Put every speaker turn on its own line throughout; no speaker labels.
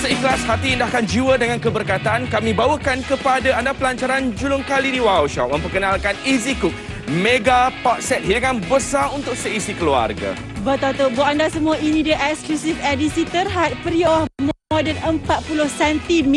Seikhlas hati indahkan jiwa dengan keberkatan, kami bawakan kepada anda pelancaran julung kali di Wow Shop memperkenalkan Easy Cook Mega Pot Set hidangan besar untuk seisi keluarga.
Betul tu, buat anda semua ini dia eksklusif edisi terhad periuk moden 40 cm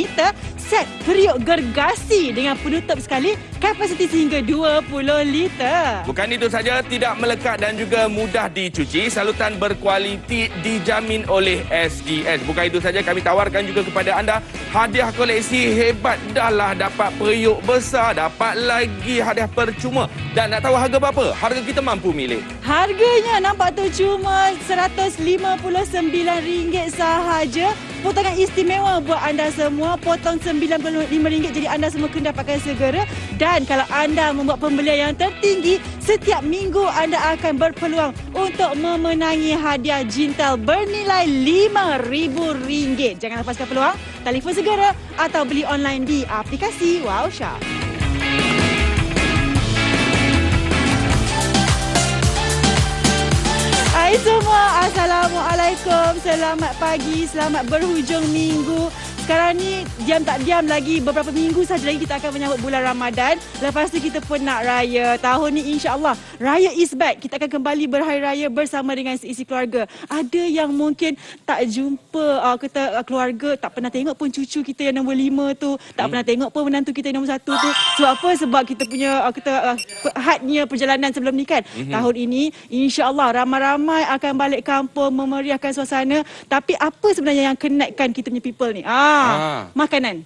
set periuk gergasi dengan penutup sekali kapasiti sehingga 20 liter.
Bukan itu saja, tidak melekat dan juga mudah dicuci, salutan berkualiti dijamin oleh SDS. Bukan itu saja, kami tawarkan juga kepada anda hadiah koleksi hebat. Dahlah dapat periuk besar, dapat lagi hadiah percuma. Dan nak tahu harga berapa? Harga kita mampu milik.
Harganya nampak tu cuma RM159 sahaja. Potongan istimewa buat anda semua, potong RM95, jadi anda semua kena dapatkan segera. Dan kalau anda membuat pembelian yang tertinggi, setiap minggu anda akan berpeluang untuk memenangi hadiah Jintel bernilai RM5,000. Jangan lepaskan peluang, telefon segera atau beli online di aplikasi Wow Shop. Hai semua, Assalamualaikum. Selamat pagi, selamat berhujung minggu. Sekarang ni diam tak diam lagi beberapa minggu saja lagi kita akan menyambut bulan Ramadan. Lepas tu kita pun nak raya. Tahun ni insya-Allah raya is back. Kita akan kembali berhari raya bersama dengan seisi keluarga. Ada yang mungkin tak jumpa kita keluarga, tak pernah tengok pun cucu kita yang nombor 5 tu, tak pernah tengok pun menantu kita yang nombor 1 tu. Sebab apa? Sebab kita punya hadnya perjalanan sebelum ni kan. Tahun ini insya-Allah ramai-ramai akan balik kampung memeriahkan suasana. Tapi apa sebenarnya yang connectkan kita punya people ni? Makanan.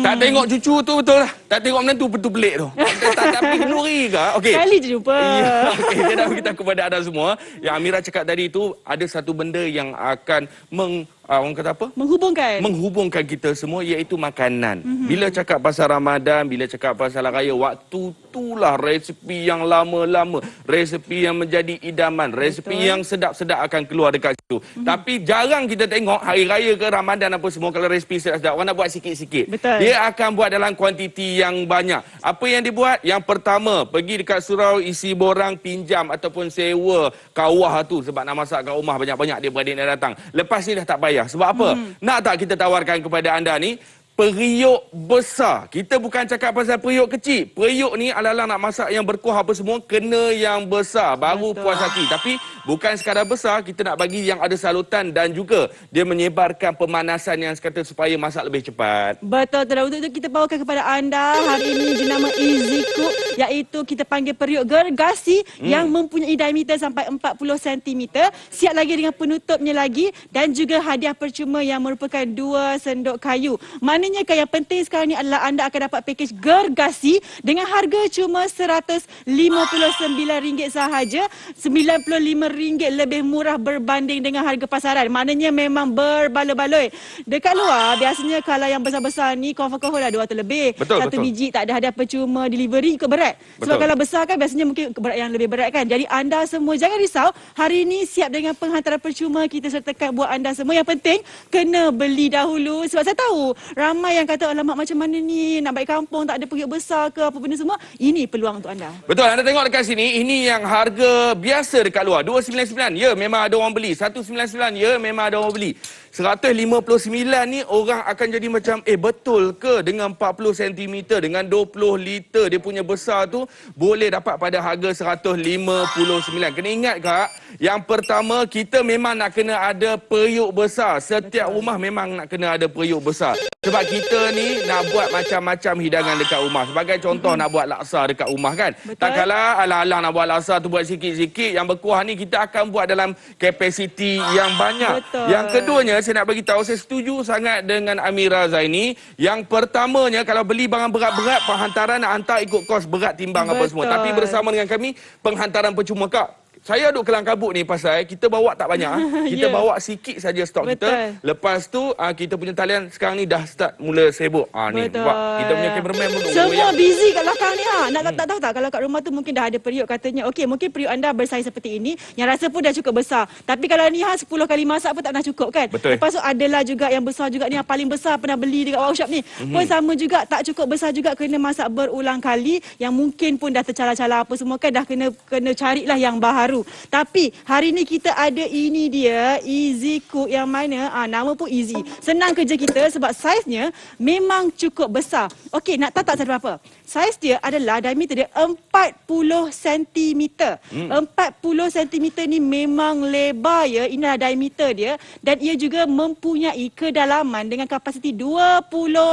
Tak tengok cucu tu betul lah. Tak tengok menantu betul pelik tu. Tak pergi kenduri ke? Okey. Sekali je jumpa.
Ya, okey. Saya nak beritahu kepada anda semua. Yang Amira cakap tadi tu, ada satu benda yang akan orang kata apa? Menghubungkan kita semua, iaitu makanan. Bila cakap pasal Ramadan, bila cakap pasal raya, waktu itulah resepi yang lama-lama, resepi yang menjadi idaman, resepi yang sedap-sedap akan keluar dekat situ. Tapi jarang kita tengok hari raya ke Ramadan apa semua, kalau resepi sedap-sedap, orang nak buat sikit-sikit. Dia akan buat dalam kuantiti yang banyak. Apa yang dibuat? Yang pertama, pergi dekat surau isi borang, pinjam ataupun sewa kawah tu, sebab nak masak kat rumah banyak-banyak dia beradik nak datang. Lepas ni dah tak payah. Sebab apa? Nak tak kita tawarkan kepada anda ni periuk besar. Kita bukan cakap pasal periuk kecil. Periuk ni ala-ala nak masak yang berkuah apa semua, kena yang besar baru puas hati. Tapi bukan sekadar besar, kita nak bagi yang ada salutan dan juga dia menyebarkan pemanasan yang kata supaya masak lebih cepat. Betul.
Untuk itu kita bawakan kepada anda hari ini jenama Easy Cook, iaitu kita panggil periuk gergasi yang mempunyai diameter sampai 40 cm. Siap lagi dengan penutupnya lagi dan juga hadiah percuma yang merupakan 2 sendok kayu. Maknanya kan yang penting sekarang ni adalah anda akan dapat pakej gergasi dengan harga cuma RM159 sahaja. RM95 lebih murah berbanding dengan harga pasaran. Maknanya memang berbaloi-baloi. Dekat luar biasanya kalau yang besar-besar ni confirm dah 200 lebih. Satu biji tak ada hadiah percuma, delivery ikut berat. Sebab kalau besar kan biasanya mungkin berat yang lebih berat kan. Jadi anda semua jangan risau. Hari ini siap dengan penghantaran percuma kita sertakan buat anda semua. Yang penting kena beli dahulu. Sebab saya tahu ramai yang kata, alamak macam mana ni, nak balik kampung tak ada periuk besar ke apa benda semua. Ini peluang untuk anda.
Betul, anda tengok dekat sini, ini yang harga biasa dekat luar. RM299, ya memang ada orang beli. RM199, ya memang ada orang beli. RM159 ni orang akan jadi macam, betul ke dengan 40 cm, dengan 20 liter dia punya besar tu, boleh dapat pada harga RM159. Kena ingat kak, yang pertama kita memang nak kena ada periuk besar. Setiap rumah memang nak kena ada periuk besar. Sebab kita ni nak buat macam-macam hidangan dekat rumah. Sebagai contoh nak buat laksa dekat rumah kan. Tak kalah alang-alang nak buat laksa tu buat sikit-sikit. Yang berkuah ni kita akan buat dalam kapasiti yang banyak. Yang keduanya saya nak bagi tahu, saya setuju sangat dengan Amira Zaini. Yang pertamanya kalau beli barang berat-berat, penghantaran nak hantar ikut kos berat timbang apa semua. Tapi bersama dengan kami penghantaran percuma kak. Saya duduk kelang kabut ni pasal kita bawa tak banyak. Kita bawa sikit saja stok kita. Lepas tu kita punya talian sekarang ni dah start mula sibuk. Ni buat kita punya cameraman pun
semua busy kat belakang ni Nak tak tahu tak kalau kat rumah tu mungkin dah ada periuk katanya. Okey, mungkin periuk anda bersaiz seperti ini yang rasa pun dah cukup besar. Tapi kalau ni 10 kali masak pun tak pernah cukup kan. Lepas tu adalah juga yang besar juga ni, yang paling besar pernah beli dekat Wow Shop ni. Pun sama juga, tak cukup besar juga, kena masak berulang kali. Yang mungkin pun dah tercala-cala apa semua kan, dah kena carilah yang baharu. baru. Tapi hari ni kita ada ini dia, Easy Cook yang mana nama pun easy. Senang kerja kita sebab saiznya memang cukup besar. Okey, nak tahu tak saya berapa? Saiz dia adalah diameter dia 40 cm. 40 cm ni memang lebar ya. Inilah diameter dia dan ia juga mempunyai kedalaman dengan kapasiti 20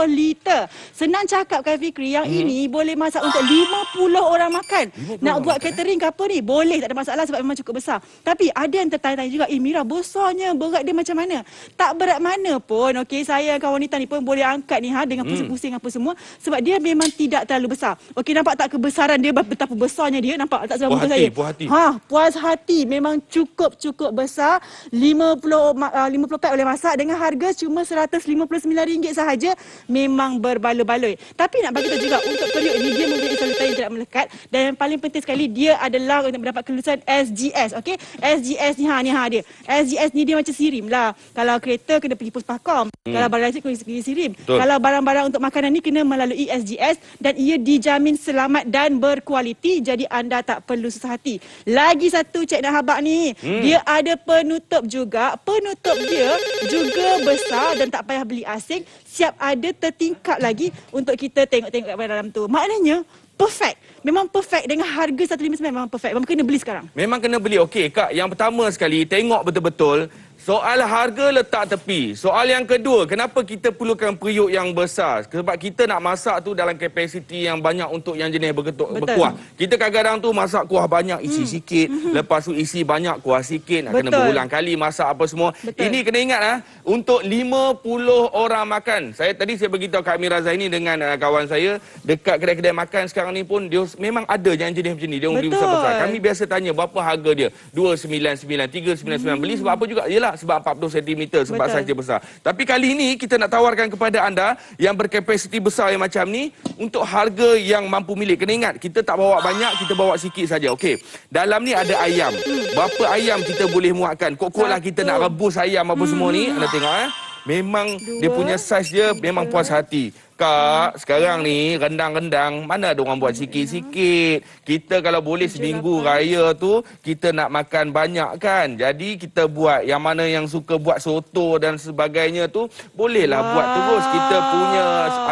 liter. Senang cakap kan Fikri, yang ini boleh masak untuk 50 orang makan. Nak buat catering ke apa ni? Boleh, tak ada masalah sebab memang cukup besar. Tapi ada yang tertanya-tanya juga, Mira, besarnya, berat dia macam mana? Tak berat mana pun, okey, saya kawan wanita ni pun boleh angkat ni dengan pusing-pusing apa semua sebab dia memang tidak terlalu besar. Okey, nampak tak kebesaran dia, betapa besarnya dia? Nampak tak sebab muka saya?
Puas hati.
Puas hati. Memang cukup besar. 50 pack boleh masak dengan harga cuma RM159 sahaja. Memang berbaloi-baloi. Tapi nak bagi tahu juga untuk periuk ni dia mempunyai salutan yang tidak melekat dan yang paling penting sekali dia adalah untuk mendapat kelulusan SGS. Okey, SGS ni dia. SGS ni dia macam sirim lah. Kalau kereta kena pergi puspakom. Kalau barang listrik kena pergi sirim.
Betul.
Kalau barang-barang untuk makanan ni kena melalui SGS dan ia dijamin selamat dan berkualiti, jadi anda tak perlu susah hati. Lagi satu Cik Nahabak ni, dia ada penutup juga. Penutup dia juga besar dan tak payah beli asing. Siap ada tertingkap lagi untuk kita tengok-tengok kat dalam tu. Maknanya perfect. Memang perfect dengan harga 159 memang perfect. Memang kena beli sekarang.
Memang kena beli. Okey, Kak, yang pertama sekali tengok betul-betul soal harga letak tepi. Soal yang kedua, kenapa kita perlukan periuk yang besar? Sebab kita nak masak tu dalam kapasiti yang banyak untuk yang jenis berkuah. Kita kadang-kadang tu masak kuah banyak, isi sikit. Lepas tu isi banyak, kuah sikit. Nak kena berulang kali masak apa semua. Ini kena ingat untuk 50 orang makan. Tadi saya beritahu Kak Mira Zaini dengan kawan saya, dekat kedai-kedai makan sekarang ni pun dia memang ada yang jenis macam ni. Dia beli besar-besar. Kami biasa tanya berapa harga dia. 299, 399. Beli sebab apa juga? Yelah, sebab 40 cm, sebab saiz dia besar. Tapi kali ini kita nak tawarkan kepada anda yang berkapasiti besar yang macam ni untuk harga yang mampu milik. Kena ingat, kita tak bawa banyak, kita bawa sikit saja. Okey. Dalam ni ada ayam. Berapa ayam kita boleh muatkan? Kok-kok lah kita nak rebus ayam apa semua ni. Anda tengok memang dia punya saiz dia memang puas hati. Kak, sekarang ni rendang-rendang mana ada orang buat sikit-sikit. Kita kalau boleh seminggu raya tu kita nak makan banyak kan. Jadi kita buat yang mana yang suka buat soto dan sebagainya tu bolehlah buat terus. Kita punya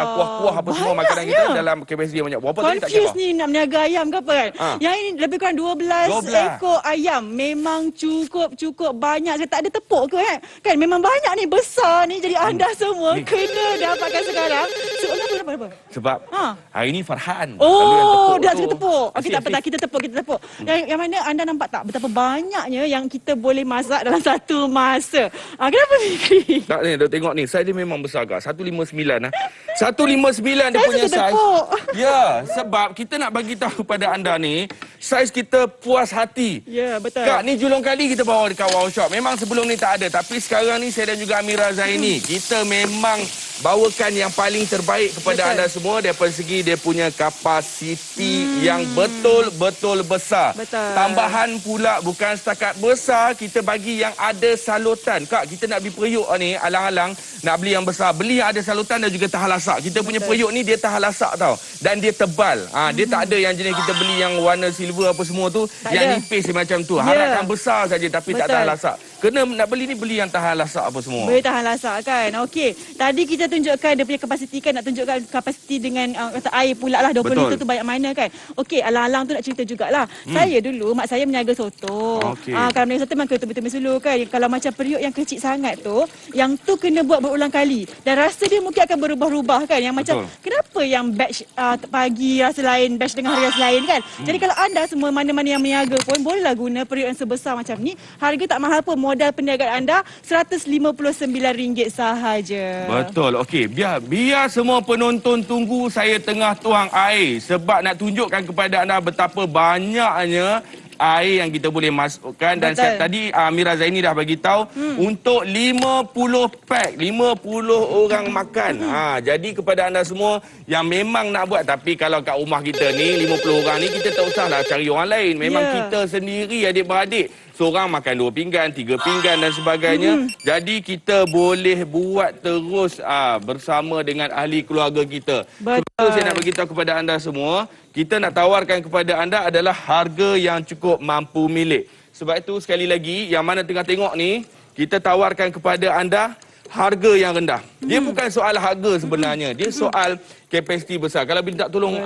kuah-kuah apa semua makanan kita dalam kapasiti yang banyak. Berapa tadi tak kira?
Confuse ni nak meniaga ayam ke apa kan? Yang ini lebih kurang 12 ekor ayam. Memang cukup banyak. Saya tak ada tepuk ke kan? Memang banyak ni, besar ni. Jadi anda semua kena dapatkan sekarang. Kenapa?
Sebab hari ni Farhan.
Dia suka tepuk. Okey, tak apa, kita tepuk. Yang mana anda nampak tak betapa banyaknya yang kita boleh masak dalam satu masa. Kenapa Fikri?
Tak ni, tengok ni. Saiz dia memang besar Kak. 159 159 dia punya saiz. Ya, sebab kita nak bagi tahu kepada anda ni, saiz kita puas hati.
Ya, betul.
Kak, ni julung kali kita bawa dekat Wow Shop. Memang sebelum ni tak ada. Tapi sekarang ni saya dan juga Amira Zaini, kita memang bawakan yang paling terbaik kepada anda semua daripada segi dia punya kapasiti yang betul-betul besar. Tambahan pula bukan setakat besar, kita bagi yang ada salutan. Kak, kita nak beli periuk ni, alang-alang nak beli yang besar. Beli yang ada salutan dan juga tahan lasak. Kita punya periuk ni dia tahan lasak tau. Dan dia tebal. Dia tak ada yang jenis kita beli yang warna silver apa semua tu. Yang nipis macam tu. Harapkan besar saja tapi tak tahan lasak. Kena nak beli ni, beli yang tahan lasak apa semua.
Boleh tahan lasak kan? Okey. Tadi kita tunjukkan dia punya kapasiti kan. Nak tunjukkan kapasiti dengan kata air pula lah. 20 liter tu banyak mana kan? Okey, alang-alang tu nak cerita jugalah. Saya dulu, mak saya meniaga soto. Kalau meniaga soto memang kena tumis-tumis dulu kan. Kalau macam periuk yang kecil sangat tu, yang tu kena buat berulang kali. Dan rasa dia mungkin akan berubah-ubah kan. Yang macam, kenapa yang batch pagi rasa lain, batch dengan hari rasa lain kan? Jadi kalau anda semua mana-mana yang meniaga pun, bolehlah guna periuk yang sebesar macam ni. Harga tak mahal pun. Modal perniagaan anda RM159 sahaja.
Betul. Okey, biar semua penonton tunggu, saya tengah tuang air sebab nak tunjukkan kepada anda betapa banyaknya air yang kita boleh masukkan. Dan tadi Amira Zaini dah bagi tahu untuk 50 pack, 50 orang makan. Jadi kepada anda semua yang memang nak buat, tapi kalau kat rumah kita ni 50 orang ni kita tak usahlah cari orang lain. Memang kita sendiri adik-beradik. Seorang makan 2 pinggan, 3 pinggan dan sebagainya. Jadi kita boleh buat terus bersama dengan ahli keluarga kita. Betul. Saya nak beritahu kepada anda semua, kita nak tawarkan kepada anda adalah harga yang cukup mampu milik. Sebab itu sekali lagi, yang mana tengah tengok ni, kita tawarkan kepada anda harga yang rendah. Dia bukan soal harga sebenarnya. Dia soal kapasiti besar. Kalau minta tolong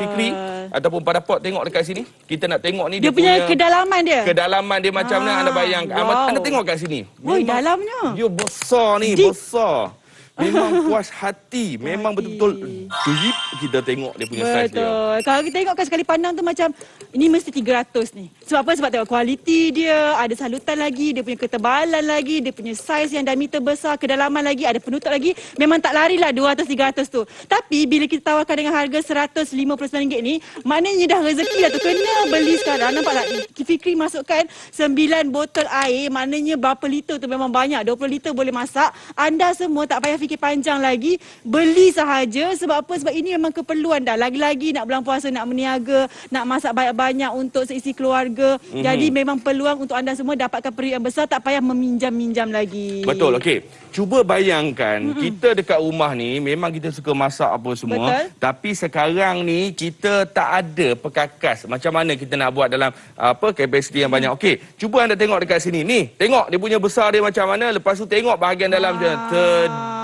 Fikri ataupun Pak Dapot tengok dekat sini. Kita nak tengok ni
Dia punya kedalaman dia.
Kedalaman dia macam mana anda bayangkan. Anda tengok kat sini.
Woi, dalamnya.
Dia besar ni, besar. Memang puas hati. Memang betul-betul deep kita tengok dia punya saiz dia.
Betul. Kalau kita tengokkan sekali pandang tu macam ini mesti 300 ni. Sebab apa? Sebab tengok kualiti dia, ada salutan lagi, dia punya ketebalan lagi, dia punya saiz yang diameter besar, kedalaman lagi, ada penutup lagi. Memang tak larilah 200-300 tu. Tapi bila kita tawarkan dengan harga RM159 ni, maknanya dah rezeki dah tu. Kena beli sekarang. Nampak tak? Fikri masukkan 9 botol air, maknanya berapa liter tu memang banyak. 20 liter boleh masak. Anda semua tak payah fikir panjang lagi, beli sahaja. Sebab apa? Sebab ini memang keperluan dah. Lagi-lagi nak bulan puasa, nak berniaga, nak masak banyak-banyak untuk seisi keluarga. Jadi memang peluang untuk anda semua dapatkan periuk yang besar, tak payah meminjam-minjam lagi.
Betul, okey. Cuba bayangkan, kita dekat rumah ni memang kita suka masak apa semua.
Betul.
Tapi sekarang ni kita tak ada perkakas. Macam mana kita nak buat dalam kapasiti yang banyak. Okey, cuba anda tengok dekat sini. Ni, tengok dia punya besar dia macam mana. Lepas tu tengok bahagian dalam dia.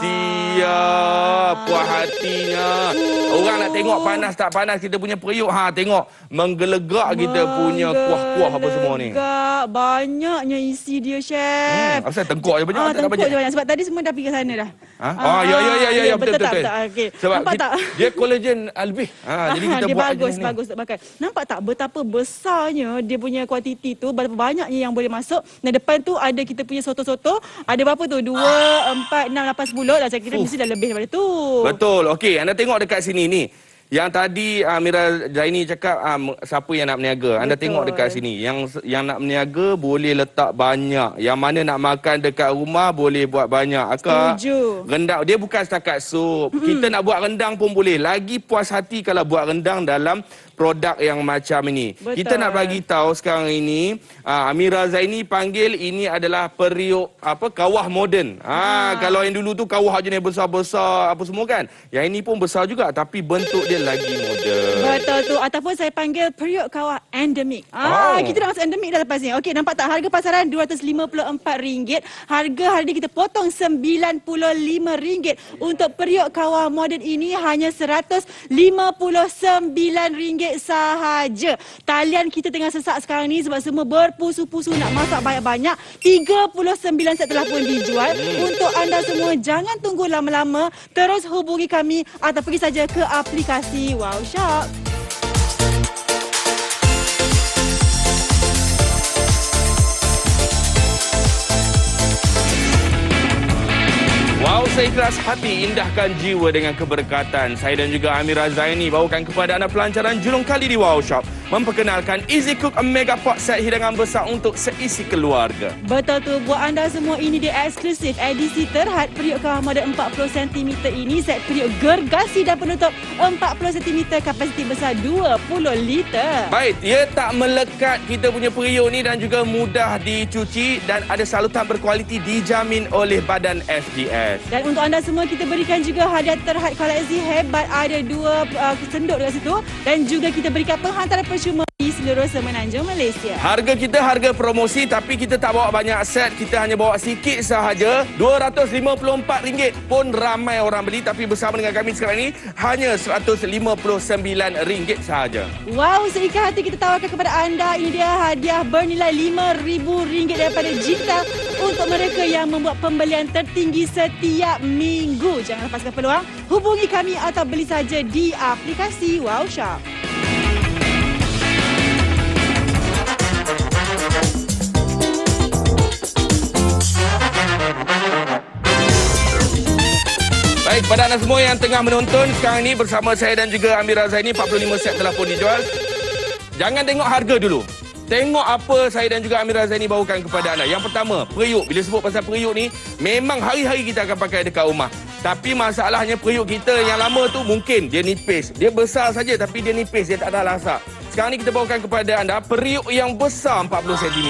Dia puas hatinya. Orang nak tengok panas tak panas kita punya periuk. Tengok menggelegak kita punya kuah-kuah apa semua ni.
Banyaknya isi dia, Chef.
Asal tengkok je banyak.
Tengkok je banyak. Sebab tadi semua dah pergi ke sana dah.
Ya, betul.
Okay.
Sebab
nampak tak?
Dia kolagen lebih. Jadi kita
dia
buat
bagus makan. Nampak tak betapa besarnya dia punya kuantiti tu, berapa banyaknya yang boleh masuk. Dan depan tu ada kita punya soto-soto. Ada berapa tu? 2, 4, 6, 8, 10 dah. Saya kira mesti dah lebih daripada tu.
Betul. Okey, anda tengok dekat sini ni. Yang tadi Amira Zaini cakap siapa yang nak berniaga. Anda tengok dekat sini. Yang nak berniaga boleh letak banyak. Yang mana nak makan dekat rumah boleh buat banyak. Akak,
setuju.
Rendang dia bukan setakat sup. Kita nak buat rendang pun boleh. Lagi puas hati kalau buat rendang dalam produk yang macam ini.
Betul.
Kita nak bagi tahu sekarang ini Amira Zaini panggil ini adalah periuk kawah moden. Kalau yang dulu tu kawah jenis besar-besar apa semua kan. Yang ini pun besar juga tapi bentuk dia lagi moden.
Betul tu. Ataupun saya panggil periuk kawah endemik. Kita dah masuk endemik dah lepas ni. Okey, nampak tak harga pasaran RM254. Harga hari ni kita potong RM95. Untuk periuk kawah moden ini hanya RM159 sahaja. Talian kita tengah sesak sekarang ni sebab semua berpusu-pusu nak masak banyak-banyak. 39 set telah pun dijual. Untuk anda semua jangan tunggu lama-lama, terus hubungi kami atau pergi saja ke aplikasi Wow Shop.
Wow, seikhlas hati indahkan jiwa dengan keberkatan. Saya dan juga Amira Zaini bawakan kepada anda pelancaran julung kali di Wow Shop. Memperkenalkan Easy Cook Mega Pot set hidangan besar untuk seisi keluarga.
Betul tu, buat anda semua ini dia eksklusif edisi terhad periuk kawah moden 40 cm ini. Set periuk gergasi dan penutup 40 cm, kapasiti besar 20 liter.
Baik, ia tak melekat kita punya periuk ni dan juga mudah dicuci dan ada salutan berkualiti dijamin oleh Badan FDS.
Dan untuk anda semua kita berikan juga hadiah terhad koleksi hebat. Ada 2 senduk dekat situ dan juga kita berikan penghantaran percuma di seluruh Semenanjung Malaysia.
Harga kita harga promosi tapi kita tak bawa banyak set, kita hanya bawa sikit sahaja. RM254 pun ramai orang beli tapi bersama dengan kami sekarang ini hanya RM159 sahaja.
Wow, seikhlas hati kita tawarkan kepada anda. Ini dia hadiah bernilai RM5,000 daripada Jinta untuk mereka yang membuat pembelian tertinggi setiap minggu. Jangan lepaskan peluang. Hubungi kami atau beli saja di aplikasi Wow Shop.
Baik, pada anda semua yang tengah menonton sekarang ini bersama saya dan juga Amira Zaini, 45 set telah pun dijual. Jangan tengok harga dulu. Tengok apa saya dan juga Amira Zaini bawakan kepada anda. Yang pertama, periuk. Bila sebut pasal periuk ni, memang hari-hari kita akan pakai dekat rumah. Tapi masalahnya periuk kita yang lama tu mungkin dia nipis. Dia besar saja tapi dia nipis, dia tak ada lasak. Sekarang ni kita bawakan kepada anda periuk yang besar 40 cm,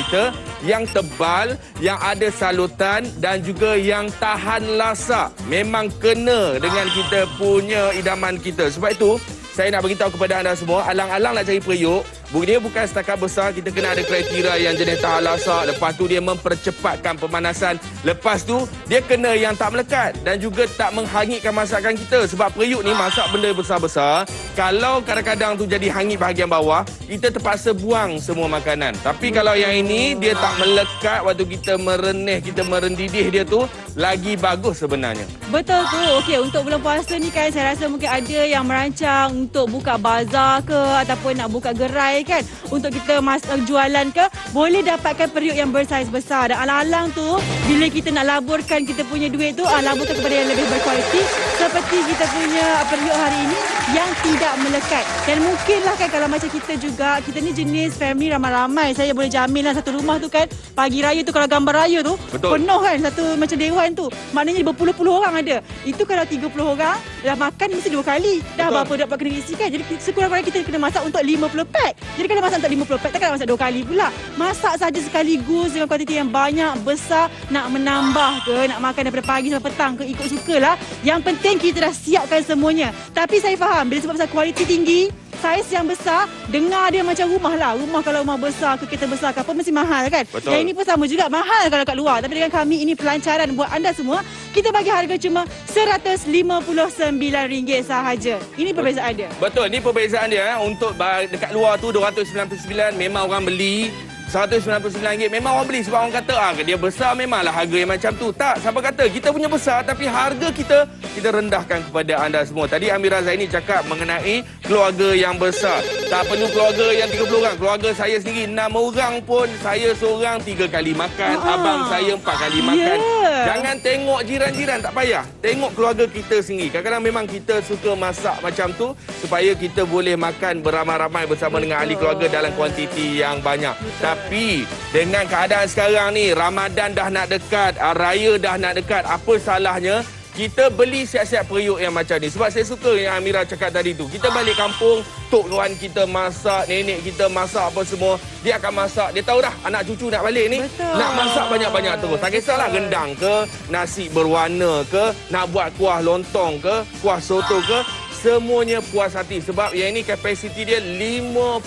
yang tebal, yang ada salutan dan juga yang tahan lasak. Memang kena dengan kita punya idaman kita. Sebab itu, saya nak beritahu kepada anda semua, alang-alang nak cari periuk, Dia bukan setakat besar, kita kena ada kriteria yang jenis tahan lasak. Lepas tu dia mempercepatkan pemanasan. Lepas tu dia kena yang tak melekat dan juga tak menghangitkan masakan kita. Sebab periuk ni masak benda besar-besar. Kalau kadang-kadang tu jadi hangit bahagian bawah, kita terpaksa buang semua makanan. Tapi kalau yang ini dia tak melekat, waktu kita merenih, kita merendidih dia tu lagi bagus sebenarnya.
Betul tu. Okey, untuk bulan puasa ni kan saya rasa mungkin ada yang merancang untuk buka bazar ke ataupun nak buka gerai kan untuk kita jualan ke, boleh dapatkan periuk yang bersaiz besar. Dan alang-alang tu bila kita nak laburkan kita punya duit tu, laburkan kepada yang lebih berkualiti seperti kita punya periuk hari ini yang tidak melekat. Dan mungkinlah kan kalau macam kita juga, kita ni jenis family ramai-ramai, saya boleh jamin lah satu rumah tu kan pagi raya tu kalau gambar raya tu
betul,
penuh kan, satu macam dewan tu maknanya berpuluh-puluh orang ada. Itu kalau 30 orang dah makan mesti 2 kali. Dah
betul,
berapa dapat kena isikan. Jadi sekurang-kurangnya kita kena masak untuk 50 pack. Jadi kalau masak untuk 50 pack takkan masak 2 kali pula. Masak saja sekaligus dengan kuantiti yang banyak, besar, nak menambah ke, nak makan daripada pagi sampai petang ke, ikut sukalah. Yang penting kita dah siapkan semuanya. Tapi saya faham bila sebab pasal kualiti tinggi, saiz yang besar, dengar dia macam rumah lah. Rumah kalau rumah besar ke kereta besar ke apa mesti mahal kan.
Betul.
Yang ini pun sama juga mahal kalau kat luar. Tapi dengan kami ini pelancaran buat anda semua. Kita bagi harga cuma RM159 sahaja. Ini perbezaan dia.
Betul, ni perbezaan dia. Untuk dekat luar tu RM299 memang orang beli. RM199 memang orang beli sebab orang kata dia besar memanglah harga yang macam tu. Tak, siapa kata kita punya besar tapi harga kita rendahkan kepada anda semua. Tadi Amira Zaini cakap mengenai keluarga yang besar. Tak perlu keluarga yang 30 orang. Keluarga saya sendiri 6 orang pun saya seorang 3 kali makan. Abang saya 4 kali makan. Jangan tengok jiran-jiran, tak payah. Tengok keluarga kita sendiri. Kadang-kadang memang kita suka masak macam tu supaya kita boleh makan beramai-ramai bersama dengan ahli keluarga dalam kuantiti yang banyak. Tapi dengan keadaan sekarang ni, Ramadan dah nak dekat, raya dah nak dekat, apa salahnya kita beli siap-siap periuk yang macam ni. Sebab saya suka yang Amira cakap tadi tu. Kita balik kampung, tok kawan kita masak, nenek kita masak apa semua. Dia akan masak. Dia tahu dah anak cucu nak balik ni.
Betul.
Nak masak banyak-banyak terus. Tak kisahlah gendang ke, nasi berwarna ke, nak buat kuah lontong ke, kuah soto ke. Semuanya puas hati sebab yang ini kapasiti dia 50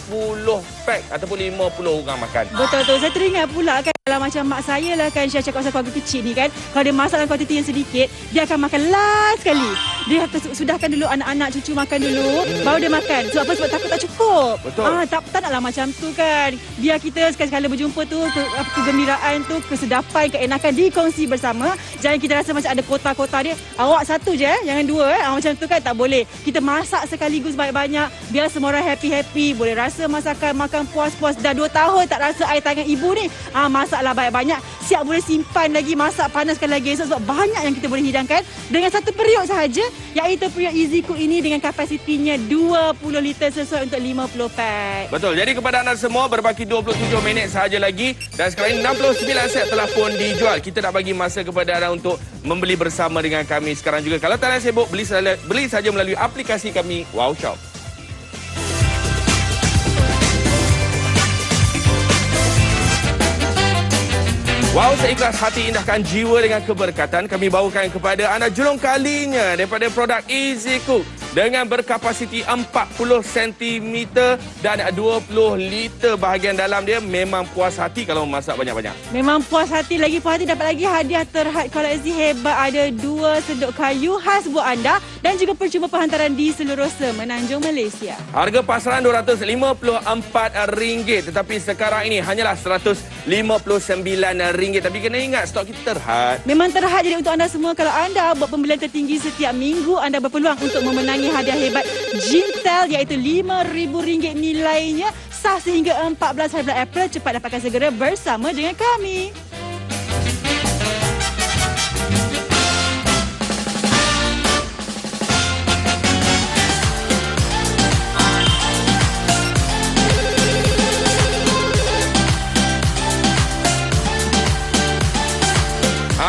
pack ataupun 50 orang makan.
Betul tu. Saya teringat pula kan kalau macam mak saya lah kan, Syah cakap pasal keluarga kecil ni kan, kalau dia masak dalam kuantiti yang sedikit, dia akan makan last sekali. Dia sudahkan dulu anak-anak cucu makan dulu, baru dia makan. Sebab apa? Sebab takut tak cukup.
Betul.
Tak naklah macam tu kan. Biar kita sekali-sekala berjumpa tu, kegembiraan tu, kesedapan, keenakan dikongsi bersama. Jangan kita rasa macam ada kota-kota dia. Awak satu je jangan dua macam tu kan tak boleh. Kita masak sekaligus banyak-banyak biar semua orang happy-happy, boleh rasa masakan makan puas-puas. Dah 2 tahun tak rasa air tangan ibu ni. Masaklah banyak-banyak, siap boleh simpan lagi, masak panaskan lagi esok sebab banyak yang kita boleh hidangkan dengan satu periuk sahaja, iaitu periuk Easy Cook ini dengan kapasitinya 20 liter sesuai untuk 50 pack.
Betul. Jadi kepada anda semua berbaki 27 minit sahaja lagi dan sekarang ini 69 set telah pun dijual. Kita nak bagi masa kepada anda untuk membeli bersama dengan kami sekarang juga. Kalau tak nak sibuk, beli saja melalui aplikasi kami Wow Shop. Wow, seikhlas hati indahkan jiwa dengan keberkatan. Kami bawakan kepada anda julung kalinya daripada produk Easy Cook dengan berkapasiti 40 cm dan 20 liter bahagian dalam dia. Memang puas hati kalau memasak banyak-banyak.
Memang puas hati, lagi puas hati dapat lagi hadiah terhad koleksi hebat. Ada 2 seduk kayu khas buat anda dan juga percuma penghantaran di seluruh Semenanjung Malaysia.
Harga pasaran RM254 tetapi sekarang ini hanyalah RM159. Tapi kena ingat stok kita terhad.
Memang terhad, jadi untuk anda semua kalau anda buat pembelian tertinggi setiap minggu, anda berpeluang untuk memenangi hadiah hebat Jintel iaitu RM5,000 nilainya, sah sehingga 14 hari bulan April. Cepat dapatkan segera bersama dengan kami.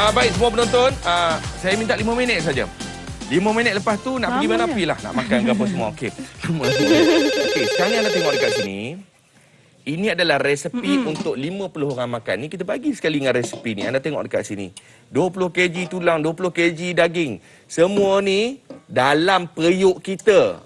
Baik semua penonton, saya minta 5 minit saja. 5 minit lepas tu nak pergi mana pergilah, nak makan ke apa semua. Okey. Okey, sekarang ni anda tengok dekat sini. Ini adalah resepi untuk 50 orang makan. Ni kita bagi sekali dengan resepi ni. Anda tengok dekat sini. 20 kg tulang, 20 kg daging. Semua ni dalam periuk kita.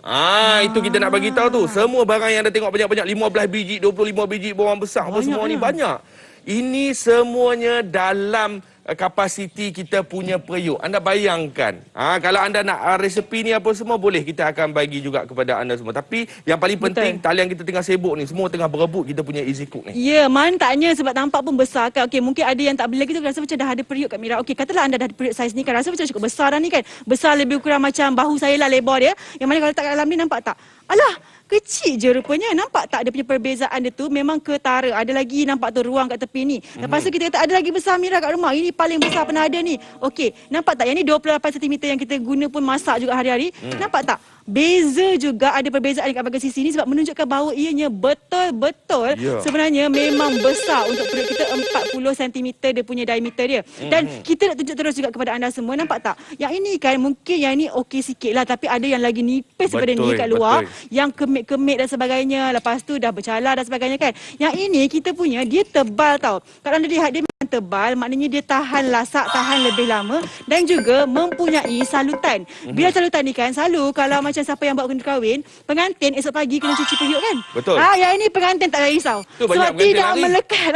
Itu kita nak bagi tahu tu. Semua barang yang anda tengok banyak-banyak 15 biji, 25 biji bawang besar apa semua ni banyak. Ini semuanya dalam kapasiti kita punya periuk. Anda bayangkan. Kalau anda nak resepi ni apa semua boleh kita akan bagi juga kepada anda semua. Tapi yang paling penting talian kita tengah sibuk ni semua tengah berebut kita punya easy cook ni.
Ya, mantapnya sebab nampak pun besar kan. Okey, mungkin ada yang tak beli lagi tu rasa macam dah ada periuk kat Mira. Okey, katalah anda dah ada periuk saiz ni kan. Rasa macam cukup besar dah ni kan. Besar lebih kurang macam bahu saya lah lebar dia. Yang mana kalau letak kat dalam ni nampak tak? Alah, kecil je rupanya. Nampak tak dia punya perbezaan dia tu memang ketara. Ada lagi nampak tu ruang kat tepi ni. Lepas tu kita kata ada lagi besar Mira kat rumah. Ini paling besar pernah ada ni. Okey, nampak tak? Yang ni 28 cm yang kita guna pun masak juga hari-hari. Nampak tak? Beza juga ada perbezaan dekat bahagian sisi ni sebab menunjukkan bahawa ianya betul-betul sebenarnya memang besar untuk perut kita 40 cm dia punya diameter dia. Dan kita nak tunjuk terus juga kepada anda semua, nampak tak? Yang ini kan mungkin yang ini okey sikit lah tapi ada yang lagi nipis daripada ni kat luar. Yang kemit-kemit dan sebagainya. Lepas tu dah bercalar dan sebagainya kan. Yang ini kita punya dia tebal tau. Kalau anda lihat dia tebal, maknanya dia tahan lasak, tahan lebih lama dan juga mempunyai salutan. Bila salutan ni kan selalu kalau macam siapa yang buat kahwin, pengantin esok pagi kena cuci periuk kan?
Betul.
Yang ini pengantin tak payah risau. Sebab tidak melekat.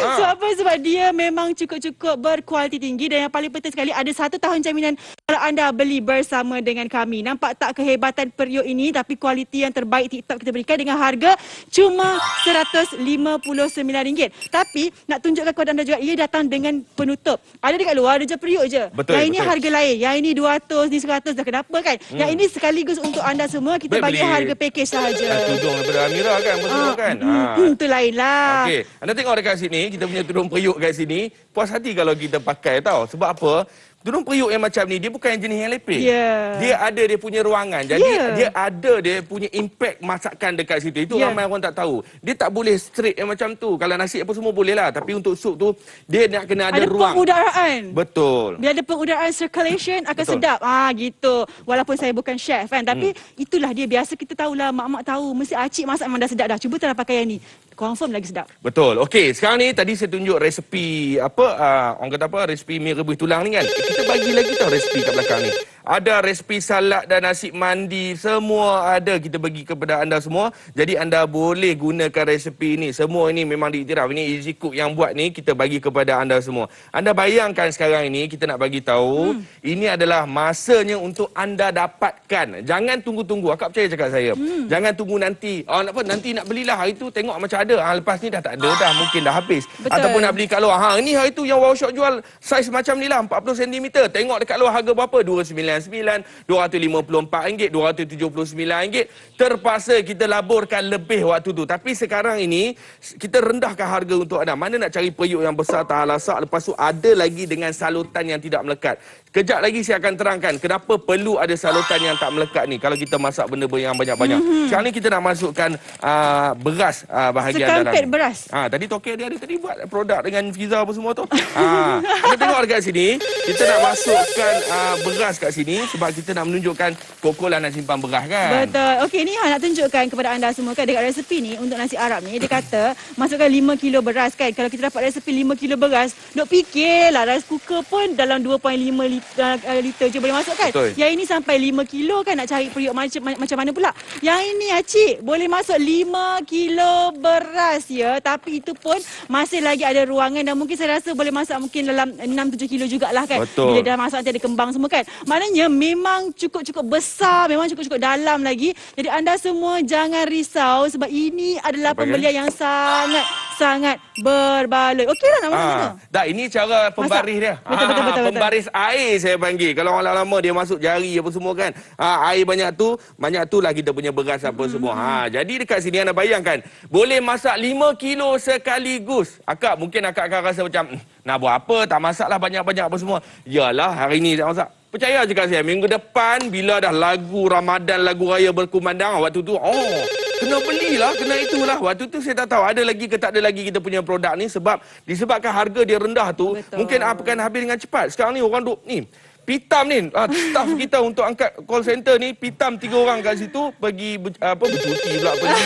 Sebab apa? Sebab dia memang cukup-cukup berkualiti tinggi dan yang paling penting sekali ada 1 tahun jaminan kalau anda beli bersama dengan kami. Nampak tak kehebatan periuk ini tapi kualiti yang terbaik TikTok kita berikan dengan harga cuma RM159. Tapi nak tunjukkan kepada anda juga ia datang dengan penutup. Ada dekat luar, ada je periuk je. Yang ini harga lain. Yang ini 200, ni 100 dah kenapa kan? Yang ini sekaligus untuk anda semua kita bagi harga package sahaja.
Tudung daripada Amira kan? Betul kan?
Itu lain lah.
Okey, anda tengok dekat sini, kita punya tudung periuk kat sini. Puas hati kalau kita pakai tau. Sebab apa? Tudung periuk yang macam ni, dia bukan yang jenis yang lepek. Dia ada dia punya ruangan. Jadi dia ada dia punya impact masakan dekat situ. Itu ramai orang tak tahu. Dia tak boleh straight yang macam tu. Kalau nasi apa semua boleh lah. Tapi untuk sup tu, dia nak kena ada ruang.
Ada pengudaraan.
Betul.
Dia ada pengudaraan circulation akan sedap. Gitu. Walaupun saya bukan chef kan. Tapi itulah dia. Biasa kita tahulah, mak-mak tahu. Mesti acik masak memang dah sedap dah. Cuba tak pakai yang ni. Confirm lagi sedap.
Betul. Okey, sekarang ni tadi saya tunjuk resepi orang kata apa? Resepi mi rebus tulang ni kan. Kita bagi lagi tau resepi kat belakang ni. Ada resepi salad dan nasi mandi, semua ada kita bagi kepada anda semua. Jadi anda boleh gunakan resepi ni. Semua ini memang diiktiraf. Ini Easy Cook yang buat ni, kita bagi kepada anda semua. Anda bayangkan sekarang ini kita nak bagi tahu, ini adalah masanya untuk anda dapatkan. Jangan tunggu-tunggu. Akak percaya cakap saya. Jangan tunggu nanti. Nanti nak belilah hari tu tengok macam ada. Lepas ni dah tak ada dah, mungkin dah habis. Ataupun nak beli kat luar. Ini hari tu yang Wow Shop jual saiz macam ni lah, 40 cm. Tengok dekat luar harga berapa? RM299, RM254, RM279. Terpaksa kita laburkan lebih waktu tu. Tapi sekarang ini kita rendahkan harga untuk anda. Mana nak cari periuk yang besar tahan lasak, lepas tu ada lagi dengan salutan yang tidak melekat. Kejap lagi saya akan terangkan kenapa perlu ada salutan yang tak melekat ni kalau kita masak benda yang banyak-banyak. Sekarang ni kita nak masukkan beras bahagian dalam.
Sekampit beras.
Tadi Tokek dia ada tadi buat produk dengan Fiza apa semua tu. Kita tengok dekat sini, kita nak masukkan beras kat sini sebab kita nak menunjukkan kokolan nak simpan beras kan.
Betul. Okey, ni nak tunjukkan kepada anda semua kan dekat resepi ni untuk nasi Arab ni dia kata masukkan 5 kilo beras kan. Kalau kita dapat resepi 5 kilo beras, duk fikirlah rice cooker pun dalam 2.5 liter je boleh masuk kan.
Betul.
Yang ini sampai 5 kilo kan, nak cari periuk macam mana pula. Yang ini acik boleh masuk 5 kilo beras ya, tapi itu pun masih lagi ada ruangan dan mungkin saya rasa boleh masak mungkin dalam 6-7 kilo jugalah kan.
Betul.
Bila dah masak nanti ada kembang semua kan. Maknanya memang cukup-cukup besar, memang cukup-cukup dalam lagi. Jadi anda semua jangan risau sebab ini adalah pembelian yang sangat berbaloi. Okeylah nak masak mana?
Dah, ini cara pembaris dia.
Betul.
Pembaris air saya panggil. Kalau orang lama dia masuk jari apa semua kan. Air banyak tu lah kita punya beras apa semua. Jadi dekat sini anda bayangkan, boleh masak 5 kilo sekaligus. Mungkin akak akan rasa macam nak buat apa, tak masaklah banyak-banyak apa semua. Yalah, hari ni tak masak. Percaya je kat saya, minggu depan bila dah lagu Ramadan, lagu raya berkumandang, waktu tu kena belilah, kena itulah. Waktu tu saya tak tahu ada lagi ke tak ada lagi kita punya produk ni sebab disebabkan harga dia rendah tu. Betul. Mungkin akan habis dengan cepat. Sekarang ni orang duk ni Pitam ni, staff kita untuk angkat call center ni, Pitam 3 orang kat situ, pergi bercuti pula, pergi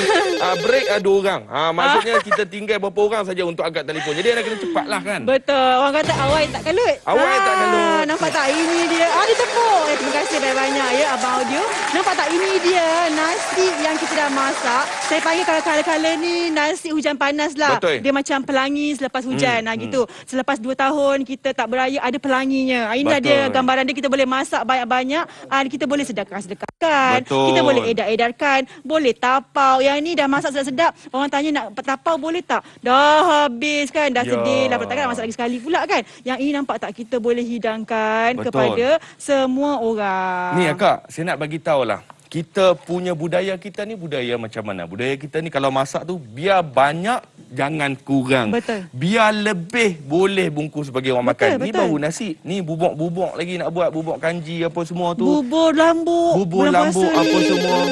break 2 orang. Maksudnya kita tinggal berapa orang saja untuk angkat telefon. Jadi anda kena cepatlah kan.
Betul. Orang kata awal tak kalut.
Awal tak kalut.
Nampak tak? Ini dia. Dia tepuk. Terima kasih banyak-banyak ya Abang Audio. Nampak tak? Ini dia nasi yang kita dah masak. Saya panggil kalau kala-kala ni nasi hujan panas lah.
Betul.
Dia macam pelangi selepas hujan. Gitu. Selepas 2 tahun kita tak beraya, ada pelanginya. Ini dia gambaran dia. Kita boleh masak banyak-banyak. Kita boleh sedekahkan. Kita boleh edar-edarkan. Boleh tapau. Yang ni dah masak sedap-sedap. Orang tanya nak tapau boleh tak? Dah habis kan? Dah sedih lah. Takkan nak masak lagi sekali pula kan? Yang ini nampak tak? Kita boleh hidangkan kepada semua orang.
Ni Kak, saya nak bagi tahulah. Kita punya budaya kita ni budaya macam mana? Budaya kita ni kalau masak tu biar banyak, jangan kurang.
Betul.
Biar lebih boleh bungkus bagi orang makan.
Betul.
Ni baru nasi. Ni bubuk-bubuk lagi nak buat. Bubuk kanji apa semua tu.
Bubur lambuk.
Bubur lambuk apa semua.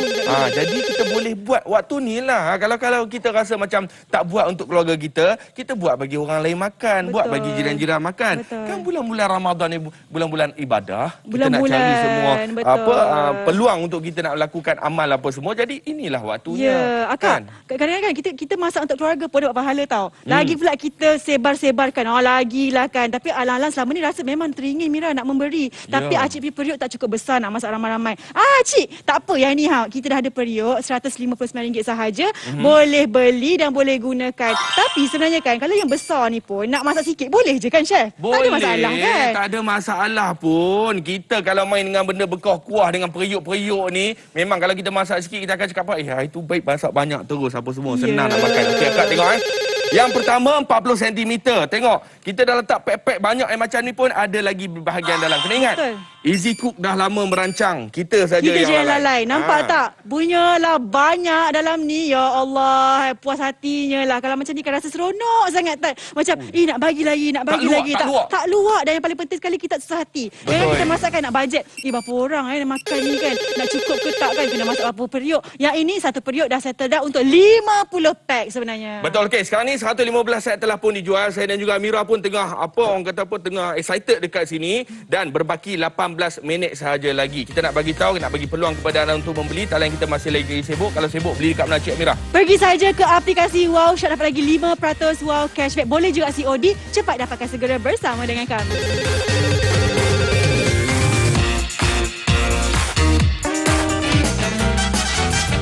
Jadi kita boleh buat waktu ni lah. Kalau kita rasa macam tak buat untuk keluarga kita buat bagi orang lain makan.
Betul.
Buat bagi jiran-jiran makan.
Betul.
Kan bulan-bulan Ramadan ni bulan-bulan ibadah.
Bulan-bulan,
kita nak cari semua
betul.
peluang untuk kita nak melakukan amal apa semua. Jadi inilah waktunya.
Ya, Akak. Kadang-kadang kita masak untuk keluarga pun dapat pahala tau. Lagi pula kita sebar-sebarkan. Lagilah kan. Tapi alang-alang selama ni rasa memang teringin Mira nak memberi. Tapi Acik punya periuk tak cukup besar nak masak ramai-ramai. Cik, tak apa yang ni kita dah ada periuk RM159 sahaja. Boleh beli dan boleh gunakan. Tapi sebenarnya kan kalau yang besar ni pun nak masak sikit boleh je kan Chef?
Boleh.
Tak ada masalah kan?
Tak ada masalah pun. Kita kalau main dengan benda bekah kuah dengan periuk-periuk ni, memang kalau kita masak sikit kita akan cakap apa? Itu baik masak banyak terus apa semua. Senang nak makan. Okey Akak tengok Yang pertama 40 cm. Tengok, kita dah letak pack-pack banyak macam ni pun ada lagi bahagian dalam. Kena ingat.
Betul.
Easy Cook dah lama merancang. Kita saja
Kita
yang
je lalai. Nampak tak? Bunyalah banyak dalam ni. Ya Allah, puas hatinya lah. Kalau macam ni kan rasa seronok sangat tak? Macam nak bagi lagi, nak bagi lagi. Tak luak. Dan yang paling penting sekali kita susah hati. Yang kita masakkan nak bajet. Berapa orang nak makan ni kan? Nak cukup ke tak kan? Kena masak berapa periuk. Yang ini satu periuk dah settle dah untuk 50 pack sebenarnya.
Betul. Okey, sekarang ni 115 set telah pun dijual. Saya dan juga Mira pun tengah tengah excited dekat sini dan berbaki 18 minit sahaja lagi. Kita nak bagi tahu, nak bagi peluang kepada anda untuk membeli. Talian kita masih lagi sibuk. Kalau sibuk beli dekat mana Cik Mira?
Pergi saja ke aplikasi Wow Shop, dapat lagi 5% Wow Cashback. Boleh juga COD. Cepat dapatkan segera bersama dengan kami.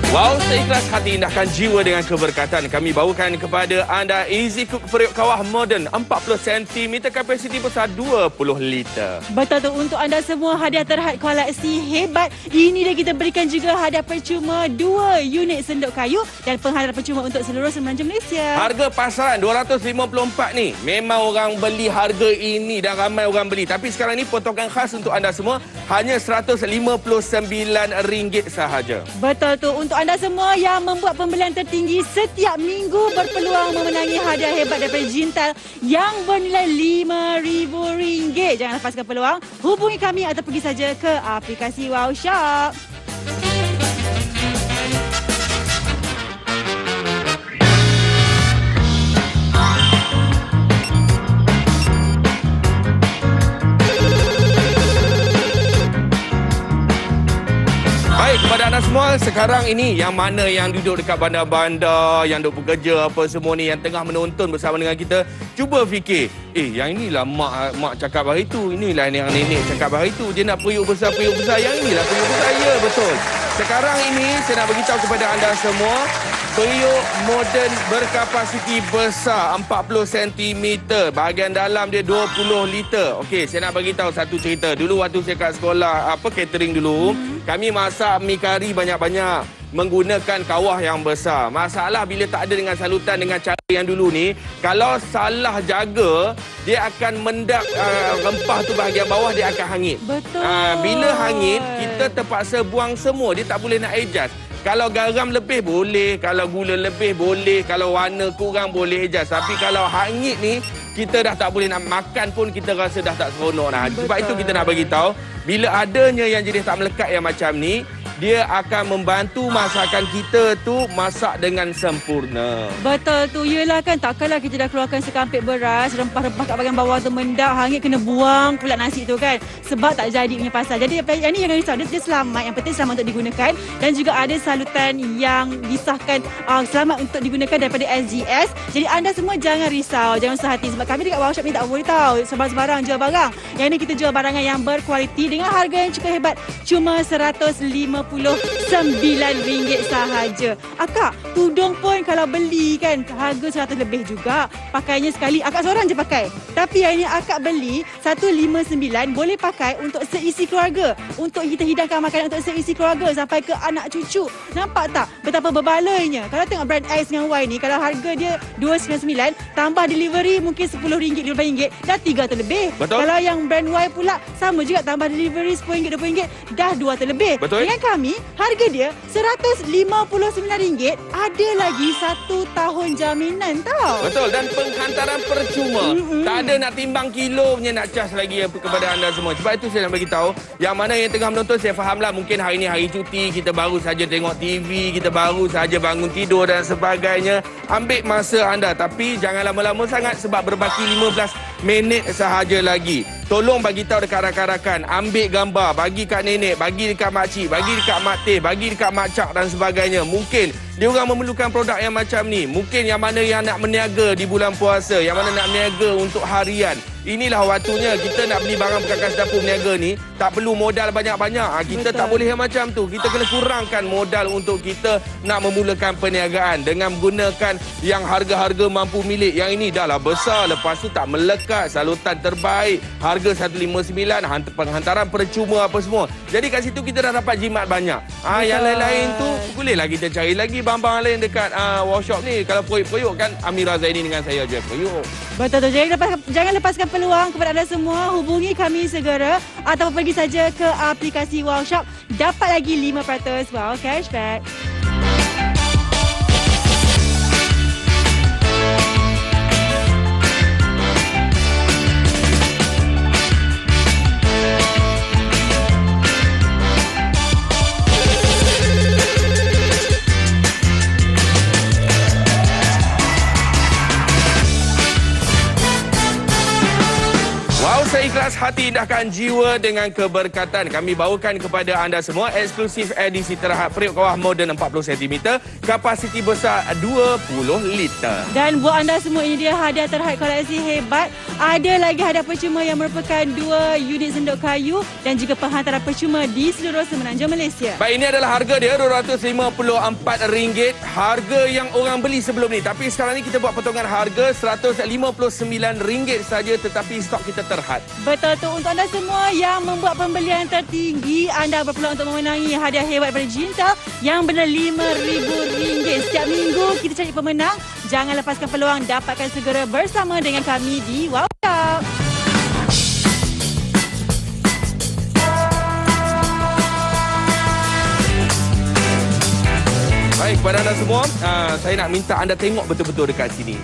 Wow, seikhlas hati indahkan jiwa dengan keberkatan. Kami bawakan kepada anda Easy Cook periuk kawah moden 40 cm, kapasiti besar 20 liter.
Betul tu, untuk anda semua hadiah terhad koleksi hebat. Ini dia kita berikan juga hadiah percuma 2 unit sendok kayu dan penghadiah percuma untuk seluruh Semenanjung Malaysia.
Harga pasaran 254 ni. Memang orang beli harga ini dan ramai orang beli. Tapi sekarang ni potongan khas untuk anda semua hanya RM159 sahaja.
Betul tu, untuk anda semua yang membuat pembelian tertinggi setiap minggu berpeluang memenangi hadiah hebat daripada Jintel yang bernilai RM5,000. Jangan lepaskan peluang. Hubungi kami atau pergi saja ke aplikasi Wow Shop.
Baik, kepada anda semua, sekarang ini yang mana yang duduk dekat bandar-bandar, yang duduk bekerja apa semua ni, yang tengah menonton bersama dengan kita, cuba fikir, yang inilah mak cakap hari tu, inilah yang nenek cakap hari tu, dia nak periuk besar, yang inilah periuk besar. Ya, betul. Sekarang ini saya nak beritahu kepada anda semua, periuk moden berkapasiti besar 40 cm, bahagian dalam dia 20 liter. Okey, saya nak bagi tahu satu cerita. Dulu waktu saya kat sekolah catering dulu, kami masak mi kari banyak-banyak menggunakan kawah yang besar. Masalah bila tak ada dengan salutan dengan cara yang dulu ni, kalau salah jaga, dia akan mendap rempah tu bahagian bawah, dia akan hangit.
Betul.
Bila hangit, kita terpaksa buang semua. Dia tak boleh nak adjust. Kalau garam lebih boleh, kalau gula lebih boleh, kalau warna kurang boleh adjust. Tapi kalau hangit ni, kita dah tak boleh nak makan pun, kita rasa dah tak seronok. Sebab itu kita nak bagi tahu, bila adanya yang jenis tak melekat yang macam ni, dia akan membantu masakan kita tu masak dengan sempurna.
Betul tu. Yelah kan, takkanlah kita dah keluarkan sekampit beras, rempah-rempah kat bahagian bawah tu mendak, hangit kena buang pula nasi tu kan. Sebab tak jadi punya pasal. Jadi yang ni jangan risau, dia selamat. Yang penting selamat untuk digunakan. Dan juga ada salutan yang disahkan selamat untuk digunakan daripada SGS. Jadi anda semua jangan risau, jangan susah hati. Sebab kami dekat workshop ni tak boleh tahu sembarang jual barang. Yang ni kita jual barangan yang berkualiti dengan harga yang cukup hebat. Cuma RM159 sahaja. Akak, tudung pun kalau beli kan harga 100 lebih juga. Pakainya sekali, akak seorang je pakai. Tapi yang ini akak beli 159 boleh pakai untuk seisi keluarga. Untuk kita hidangkan makanan untuk seisi keluarga sampai ke anak cucu. Nampak tak betapa berbalainya? Kalau tengok brand X dengan Y ni, kalau harga dia 299 tambah delivery mungkin RM10, RM15, dah RM300 lebih.
Betul.
Kalau yang brand Y pula sama juga, tambah delivery RM10, RM20, dah RM200 lebih.
Betul.
Dengan kami, harga dia RM159, ada lagi 1 tahun jaminan tau.
Betul, dan penghantaran percuma. Tak ada nak timbang kilo punya, nak cas lagi kepada anda semua. Sebab itu saya nak bagi tahu, yang mana yang tengah menonton, saya fahamlah mungkin hari ini hari cuti, kita baru saja tengok TV, kita baru saja bangun tidur dan sebagainya. Ambil masa anda, tapi jangan lama-lama sangat sebab berbaki 15 minit sahaja lagi. Tolong bagi tahu dekat rakan-rakan, ambil gambar, bagi kat nenek, bagi dekat makcik, bagi dekat mak teh, bagi dekat mak cak dan sebagainya. Mungkin dia orang memerlukan produk yang macam ni. Mungkin yang mana yang nak meniaga di bulan puasa, yang mana nak meniaga untuk harian. Inilah waktunya kita nak beli barang perkakas dapur meniaga ni, tak perlu modal banyak-banyak. Kita tak boleh yang macam tu. Kita kena kurangkan modal untuk kita nak memulakan perniagaan dengan menggunakan yang harga-harga mampu milik. Yang ini dah lah besar, lepas tu tak melekat, salutan terbaik, harga 159, penghantaran percuma apa semua. Jadi kat situ kita dah dapat jimat banyak. Yang lain-lain tu bolehlah kita cari lagi barang-barang lain dekat workshop ni. Kalau periuk-periuk kan Amira Zaini dengan saya je periuk.
Betul tu. Jangan lepaskan peluang kepada anda semua. Hubungi kami segera atau pergi saja ke aplikasi workshop. Dapat lagi 5% wow cashback.
Seikhlas hati indahkan jiwa dengan keberkatan. Kami bawakan kepada anda semua eksklusif edisi terhad periuk kawah moden 40 cm, kapasiti besar 20 liter.
Dan buat anda semua, ini dia hadiah terhad koleksi hebat. Ada lagi hadiah percuma yang merupakan 2 unit sendok kayu dan juga penghantaran percuma di seluruh Semenanjung Malaysia.
Baik, ini adalah harga dia RM254. Harga yang orang beli sebelum ni. Tapi sekarang ni kita buat potongan harga RM159 saja, tetapi stok kita terhad.
Betul tu. Untuk anda semua yang membuat pembelian tertinggi, anda berpeluang untuk memenangi hadiah hebat daripada Jinta yang benar RM5,000. Setiap minggu kita cari pemenang. Jangan lepaskan peluang, dapatkan segera bersama dengan kami di Workshop.
Baik, kepada anda semua, saya nak minta anda tengok betul-betul dekat sini.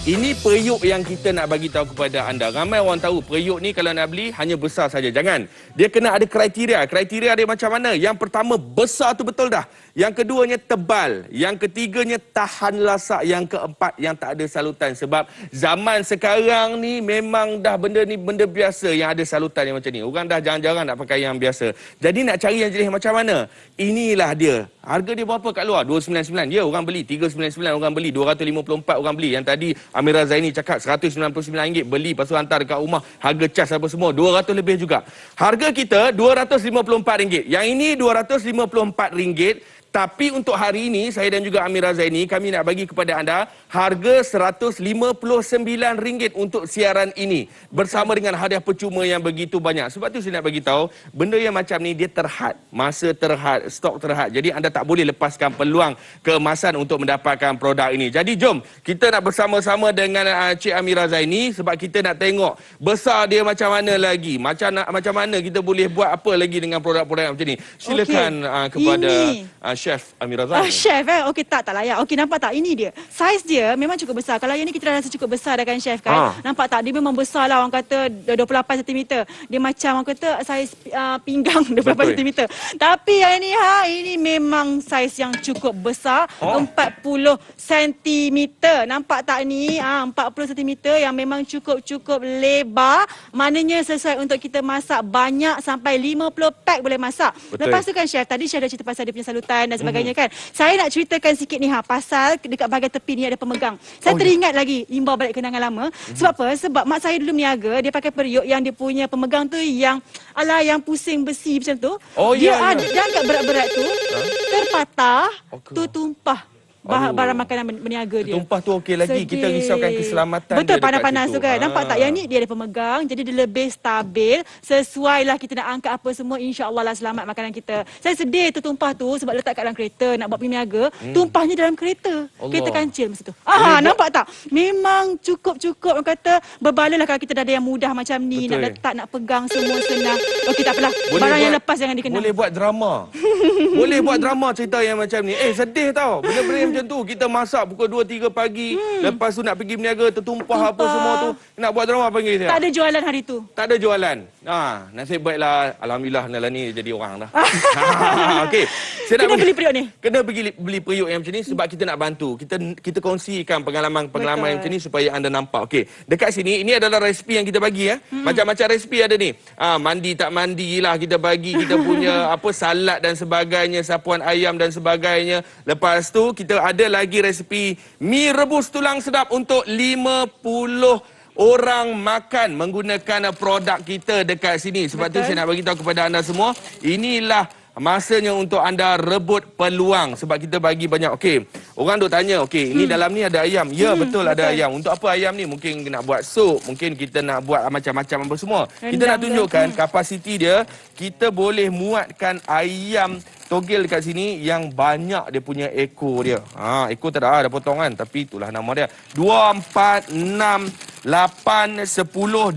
Ini periuk yang kita nak bagi tahu kepada anda. Ramai orang tahu periuk ni kalau nak beli hanya besar saja. Jangan. Dia kena ada kriteria. Kriteria dia macam mana? Yang pertama, besar tu betul dah. Yang keduanya, tebal. Yang ketiganya, tahan lasak. Yang keempat, yang tak ada salutan. Sebab zaman sekarang ni memang dah benda ni benda biasa yang ada salutan yang macam ni. Orang dah jarang-jarang nak pakai yang biasa. Jadi nak cari yang jenis macam mana? Inilah dia. Harga dia berapa kat luar? 299. Ya, orang beli. 399 orang beli. 254 orang beli. Yang tadi Amira Zaini cakap RM199 beli, lepas tu hantar dekat rumah, harga cas apa semua, 200 lebih juga. Harga kita RM254. Yang ini RM254. Tapi untuk hari ini, saya dan juga Amira Zaini, kami nak bagi kepada anda harga RM159 untuk siaran ini. Bersama dengan hadiah percuma yang begitu banyak. Sebab tu saya nak bagi tahu, benda yang macam ni dia terhad. Masa terhad, stok terhad. Jadi anda tak boleh lepaskan peluang keemasan untuk mendapatkan produk ini. Jadi jom, kita nak bersama-sama dengan Cik Amira Zaini sebab kita nak tengok besar dia macam mana lagi. Macam mana kita boleh buat apa lagi dengan produk-produk macam ni. Silakan kepada Chef Amir Razak.
Chef Okey, tak layak. Okey, nampak tak? Ini dia. Saiz dia memang cukup besar. Kalau yang ni kita dah rasa cukup besar dah kan, Chef kan? Nampak tak? Dia memang besar lah, orang kata 28 cm. Dia macam orang kata saiz pinggang 28 cm. Tapi yang ini memang saiz yang cukup besar, 40 cm. Nampak tak ni? 40 cm yang memang cukup lebar. Maknanya sesuai untuk kita masak banyak sampai 50 pack boleh masak.
Betul.
Lepas tu kan, Chef, tadi Chef dah cerita pasal dia punya salutan dan sebagainya kan. Saya nak ceritakan sikit ni pasal dekat bahagian tepi ni ada pemegang. Saya teringat lagi imbau balik kenangan lama. Sebab apa? Sebab mak saya dulu berniaga, dia pakai periuk yang dia punya pemegang tu yang yang pusing besi macam tu. Dia angkat berat-berat tu, terpatah, tu tumpah. Barang makanan berniaga dia.
Tumpah tu okey lagi. Kita risaukan keselamatan
betul,
dia. Betul,
panas-panas tu kan. Nampak tak? Yang ni dia ada pemegang. Jadi dia lebih stabil. Sesuai lah kita nak angkat apa semua. InsyaAllah lah selamat makanan kita. Saya sedih tu tumpah tu sebab letak kat dalam kereta. Nak buat berniaga. Tumpahnya dalam kereta. Kereta kancil masa tu. Nampak tak? Memang cukup. Orang kata berbaloi lah kalau kita dah ada yang mudah macam ni. Betul. Nak letak, nak pegang semua senang. Okey, tak apalah. Barang yang lepas jangan dikenang.
Boleh buat drama. Boleh buat drama cerita yang macam ni. Sedih tau. Benda-benda macam tu. Kita masak pukul 2-3 pagi. Lepas tu nak pergi berniaga, tertumpah apa semua tu. Nak buat drama panggil saya.
Tak ada jualan hari tu.
Tak ada jualan. Nasib baiklah. Alhamdulillah Nala ni jadi orang dah. Okey.
Kena beli periuk ni.
Kena pergi beli periuk yang macam ni sebab kita nak bantu. Kita kongsikan pengalaman yang macam ni supaya anda nampak. Okey. Dekat sini ini adalah resipi yang kita bagi ya. Macam-macam resipi ada ni. Mandi tak mandi lah kita bagi. Kita punya salad dan sebagainya, sapuan ayam dan sebagainya. Lepas tu kita ada lagi resipi mi rebus tulang sedap untuk 50 orang makan menggunakan produk kita dekat sini. Sebab tu saya nak bagi tahu kepada anda semua, inilah masanya untuk anda rebut peluang sebab kita bagi banyak. Okey, orang duk tanya, okey, ini dalam ni ada ayam. Ya, betul ada ayam. Untuk apa ayam ni? Mungkin nak buat sup, mungkin kita nak buat macam-macam apa semua. Kita nak tunjukkan kapasiti dia. Kita boleh muatkan ayam togel dekat sini yang banyak dia punya ekor dia. Ekor tak ada potongan, tapi itulah nama dia. 2, 4, 6, 8, 10,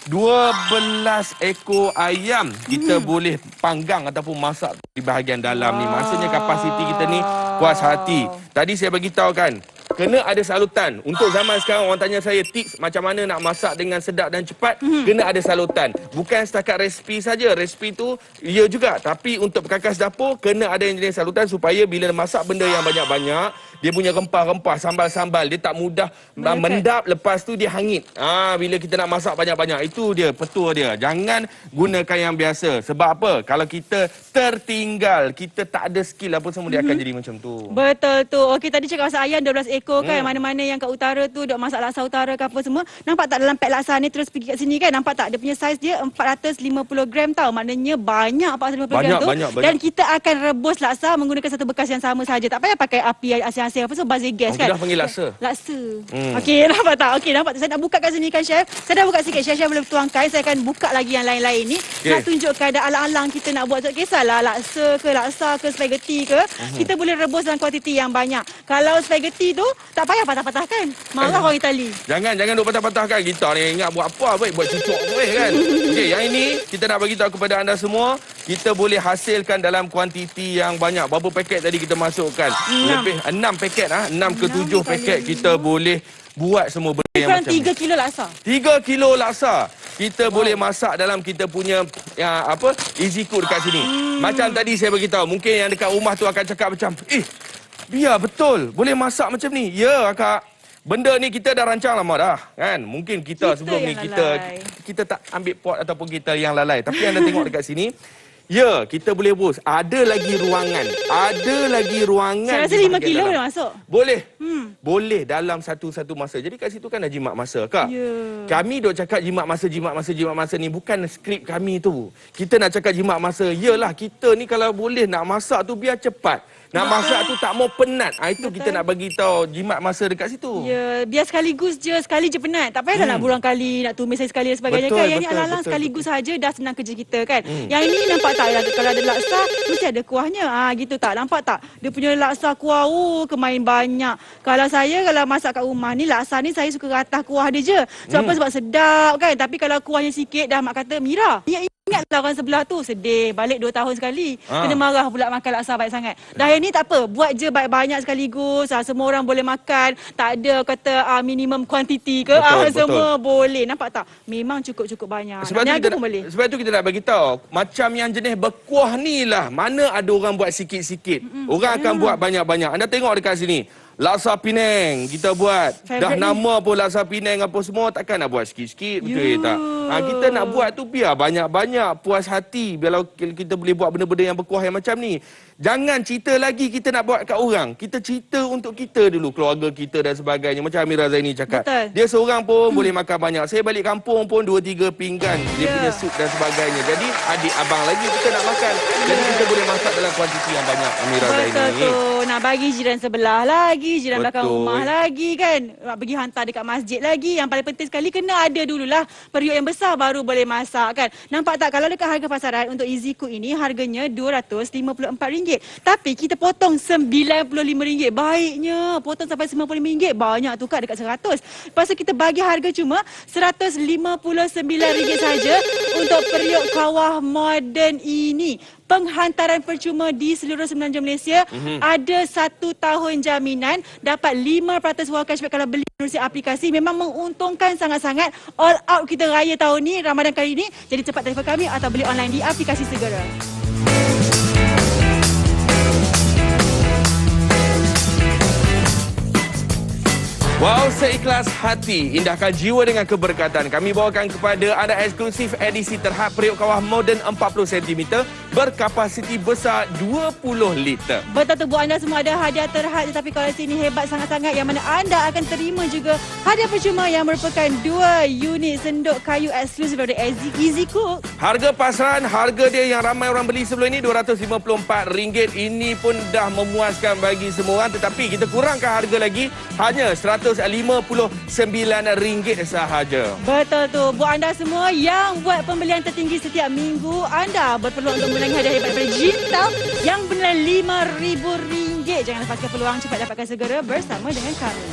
12 ekor ayam kita boleh panggang ataupun masak di bahagian dalam ni. Maksudnya kapasiti kita ni puas hati. Tadi saya bagi tahu kan, kena ada salutan. Untuk zaman sekarang orang tanya saya tips macam mana nak masak dengan sedap dan cepat, kena ada salutan. Bukan setakat resipi saja. Resipi tu ya juga, tapi untuk perkakas dapur kena ada yang jenis salutan supaya bila masak benda yang banyak-banyak, dia punya rempah-rempah, sambal-sambal dia tak mudah mendap, lepas tu dia hangit. Bila kita nak masak banyak-banyak, itu dia petua dia. Jangan gunakan yang biasa. Sebab apa? Kalau kita tertinggal, kita tak ada skill apa semua, dia akan jadi macam tu.
Betul tu. Okey, tadi cakap pasal ayam 12 ekor kan. Mana-mana yang kat utara tu duk masak laksa utara ke apa semua. Nampak tak dalam pack laksa ni terus pergi kat sini kan? Nampak tak? Dia punya saiz dia 450 gram tau. Maknanya banyak 450 gram tu. Banyak. Dan kita akan rebus laksa menggunakan satu bekas yang sama saja. Tak payah pakai api asing-asing apa semua, bazir gas kan.
Kita dah panggil laksa.
Laksa. Okey, nampak tak? Okey, nampak tak? Saya nak buka kat sini kan, Chef. Saya dah buka sikit. Chef boleh tuangkan. Saya akan buka lagi yang lain-lain ni. Nak tunjukkan ada alang-alang kita nak buat. Tak kisahlah laksa ke, laksa ke, spaghetti ke. Kita boleh rebus dalam kuantiti yang banyak. Kalau spaghetti tu tak payah patah-patahkan. Marah orang Itali.
Jangan duk patah-patahkan. Kita ni ingat buat apa baik, buat cucuk kan. Okey, yang ini kita nak bagi tahu kepada anda semua, kita boleh hasilkan dalam kuantiti yang banyak. Berapa paket tadi kita masukkan? Lebih 6 paket 6 ke 7 paket kita boleh buat semua benda yang macam
3 kilo laksa.
3 kilo laksa. Kita boleh masak dalam kita punya easy cook dekat sini. Macam tadi saya bagi tahu, mungkin yang dekat rumah tu akan cakap macam, biar betul boleh masak macam ni. Ya, Kak. Benda ni kita dah rancang lama dah kan. Mungkin kita sebelum ni kita tak ambil pot ataupun kita yang lalai. Tapi anda tengok dekat sini, ya, kita boleh bos. Ada lagi ruangan.
Saya rasa 5 kilo boleh masuk.
Boleh. Boleh dalam satu masa. Jadi kat situ kan dah jimat masa, Kak. Kami duk cakap jimat masa ni bukan skrip kami tu. Kita nak cakap jimat masa. Yalah, kita ni kalau boleh nak masak tu biar cepat. Nak masak tu tak mau penat. Itu kita nak bagi tahu jimat masa dekat situ. Ya,
biar sekali je penat. Tak payahlah nak berulang kali, nak tumis sekali dan sebagainya kan. Yang ni alang-alang sekaligus saja dah senang kerja kita kan. Yang ini nampak tak, kalau ada laksa mesti ada kuahnya. Gitu tak? Nampak tak? Dia punya laksa kuah kemain banyak. Kalau masak kat rumah ni, laksa ni saya suka ratah kuah dia je. Sebab apa? Sebab sedap kan. Tapi kalau kuahnya sikit dah mak kata Mira. Ingatlah orang sebelah tu sedih, balik 2 tahun sekali. Kena marah pula makan laksa baik sangat. Dah yang ni tak apa, buat je banyak sekaligus. Semua orang boleh makan, tak ada kata minimum quantity ke. Semua boleh. Nampak tak? Memang cukup-cukup banyak.
Sebab tu kita nak bagi tahu, macam yang jenis berkuah ni lah, mana ada orang buat sikit-sikit. Orang akan buat banyak-banyak. Anda tengok dekat sini. Laksa Penang kita buat. Dah nama pun laksa Penang apa semua, takkan nak buat sikit-sikit, betul tak? Kita nak buat tu biar banyak-banyak, puas hati. Biar kita boleh buat benda-benda yang berkuah yang macam ni. Jangan cerita lagi kita nak buat kat orang. Kita cerita untuk kita dulu, keluarga kita dan sebagainya. Macam Amira Zaini cakap.
Betul.
Dia seorang pun boleh makan banyak. Saya balik kampung pun 2-3 pinggan. Dia punya sup dan sebagainya. Jadi adik abang lagi kita nak makan. Jadi kita boleh masak dalam kuantiti yang banyak, Amira Zaini.
Betul tu. Nak bagi jiran sebelah lagi, jiran belakang rumah lagi kan. Nak pergi hantar dekat masjid lagi. Yang paling penting sekali kena ada dululah periuk yang besar baru boleh masak kan. Nampak tak, kalau dekat harga pasaran untuk Easy Cook ini harganya RM254. Tapi kita potong RM95. Baiknya potong sampai RM95. Banyak tu kat dekat RM100. Lepas tu kita bagi harga cuma RM159 saja untuk periuk kawah moden ini. Penghantaran percuma di seluruh Semenanjung Malaysia. Ada 1 tahun jaminan. Dapat 5% wall cashback kalau beli melalui aplikasi. Memang menguntungkan sangat-sangat. All out kita raya tahun ni, Ramadan kali ini. Jadi cepat telefon kami atau beli online di aplikasi segera.
Wow, seikhlas hati, indahkan jiwa dengan keberkatan. Kami bawakan kepada anda eksklusif edisi terhad periuk kawah moden 40 cm berkapasiti besar 20 liter.
Betul tu, buat anda semua ada hadiah terhad, tetapi kalau sini hebat sangat-sangat yang mana anda akan terima juga hadiah percuma yang merupakan 2 unit sendok kayu eksklusif dari Easy Cook.
Harga pasaran, harga dia yang ramai orang beli sebelum ini RM254. Ini pun dah memuaskan bagi semua orang, tetapi kita kurangkan harga lagi hanya RM159 sahaja.
Betul tu. Buat anda semua yang buat pembelian tertinggi setiap minggu, anda berpeluang untuk menangi hadiah hebat daripada Jinta yang bernilai RM5,000. Jangan lepaskan peluang, cepat dapatkan segera bersama dengan kami.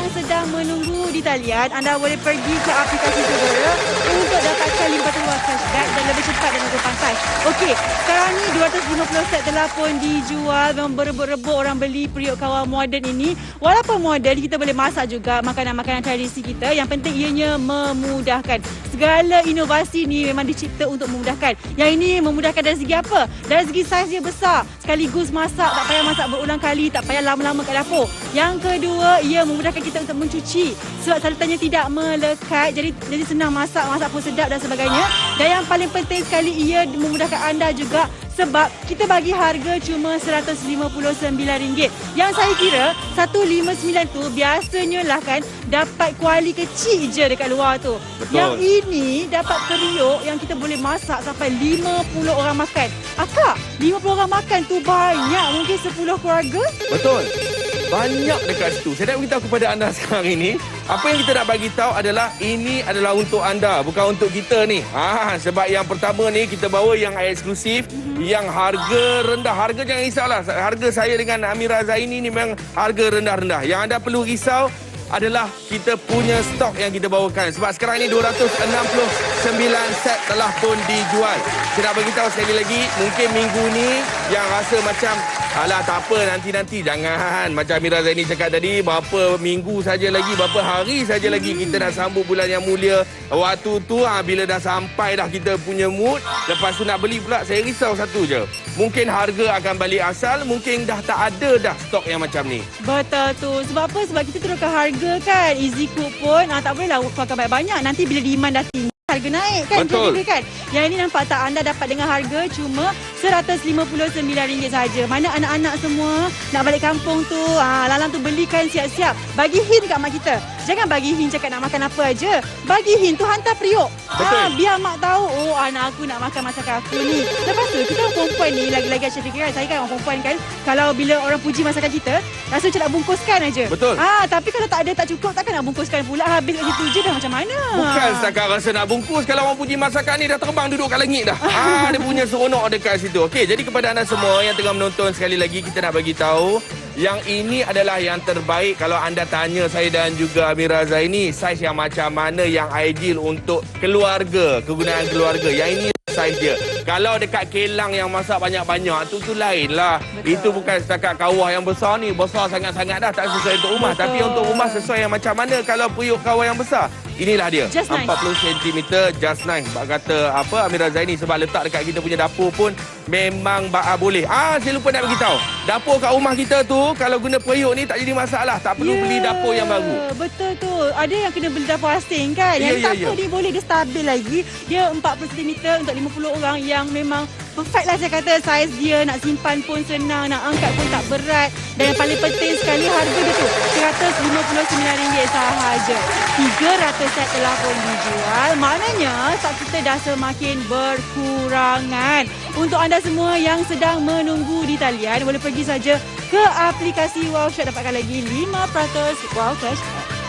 Sedang menunggu di talian, anda boleh pergi ke aplikasi segera untuk dapatkan 5% wall cashback dan lebih cepat dan lebih pantas. Okey, sekarang ni 250 set telah pun dijual. Memang berebut-rebut orang beli periuk kawah moden ini. Walaupun moden, kita boleh masak juga makanan-makanan tradisi kita. Yang penting ianya memudahkan. Segala inovasi ni memang dicipta untuk memudahkan. Yang ini memudahkan dari segi apa? Dari segi saiz dia besar. Sekaligus masak, tak payah masak berulang kali, tak payah lama-lama kat dapur. Yang kedua, ia memudahkan kita untuk mencuci. Sebab salutannya tidak melekat, jadi senang masak pun sedap dan sebagainya. Dan yang paling penting sekali, ia memudahkan anda juga sebab kita bagi harga cuma RM159. Yang saya kira 159 tu biasanya lah kan dapat kuali kecil je dekat luar tu.
Betul.
Yang ini dapat periuk yang kita boleh masak sampai 50 orang makan. Akak, 50 orang makan tu banyak, mungkin 10 keluarga.
Betul. Banyak dekat situ. Saya nak beritahu kepada anda sekarang ini, apa yang kita nak bagi tahu adalah ini adalah untuk anda, bukan untuk kita ni. Sebab yang pertama ni kita bawa yang eksklusif, yang harga rendah. Harga jangan risaulah. Harga saya dengan Amira Zaini ni memang harga rendah-rendah. Yang anda perlu risau adalah kita punya stok yang kita bawakan. Sebab sekarang ini 269 set telah pun dijual. Saya nak beritahu sekali lagi, mungkin minggu ni yang rasa macam alah tak apa, nanti-nanti. Jangan. Macam Amira Zaini cakap tadi, berapa minggu saja lagi, berapa hari saja lagi kita nak sambut bulan yang mulia. Waktu tu bila dah sampai dah kita punya mood, lepas tu nak beli pula, saya risau satu je. Mungkin harga akan balik asal, mungkin dah tak ada dah stok yang macam ni.
Betul tu. Sebab apa? Sebab kita turunkan harga kan. Easy Cook pun tak bolehlah keluarkan banyak-banyak. Nanti bila demand dah tinggi, harga naik kan.
Betul.
Juga kan. Yang ini nampak tak, anda dapat dengan harga cuma RM159 saja. Mana anak-anak semua nak balik kampung tu, lalang tu belikan siap-siap. Bagi hint kat mak kita. Jangan bagi hint cakap nak makan apa aja. Bagi hint tu hantar periuk.
Betul.
Biar mak tahu, oh anak aku nak makan masakan aku ni. Lepas tu kita orang perempuan ni lagi-lagi Aisyah fikir kan, saya kan orang perempuan kan, kalau bila orang puji masakan kita, rasa macam nak bungkuskan aja.
Betul.
Tapi kalau tak ada, tak cukup, takkan nak bungkuskan pula. Habis kat situ je dah macam mana.
Bukan setakat rasa nak bungkus. Kalau orang puji masakan ni dah terbang duduk kat langit dah. Dia punya seronok dekat situ. Okey, jadi kepada anda semua yang tengah menonton, sekali lagi kita nak bagi tahu yang ini adalah yang terbaik. Kalau anda tanya saya dan juga Amira Zaini, saiz yang macam mana yang ideal untuk keluarga, kegunaan keluarga. Yang ini saiz dia. Kalau dekat kelang yang masak banyak-banyak tu lain lah. Itu bukan setakat kawah yang besar ni. Besar sangat-sangat dah. Tak sesuai untuk rumah.
Betul.
Tapi untuk rumah sesuai yang macam mana kalau periuk kawah yang besar. Inilah dia.
Just nice.
40 cm just nice. Bak kata apa Amira Zaini, sebab letak dekat kita punya dapur pun memang boleh. Saya lupa nak beritahu. Dapur kat rumah kita tu kalau guna periuk ni tak jadi masalah. Tak perlu beli dapur yang baru.
Betul tu. Ada yang kena beli dapur asing kan. Yang dapur ni boleh, dia stabil lagi. Dia 40 cm untuk 50 orang yang memang perfect lah saya kata. Saiz dia nak simpan pun senang, nak angkat pun tak berat. Dan yang paling penting sekali harga dia tu RM159 sahaja. 300 set telah pun dijual. Maknanya stok kita dah semakin berkurangan. Untuk anda semua yang sedang menunggu di talian, boleh pergi saja ke aplikasi Wow Shop, dapatkan lagi 5% Wow Cashback.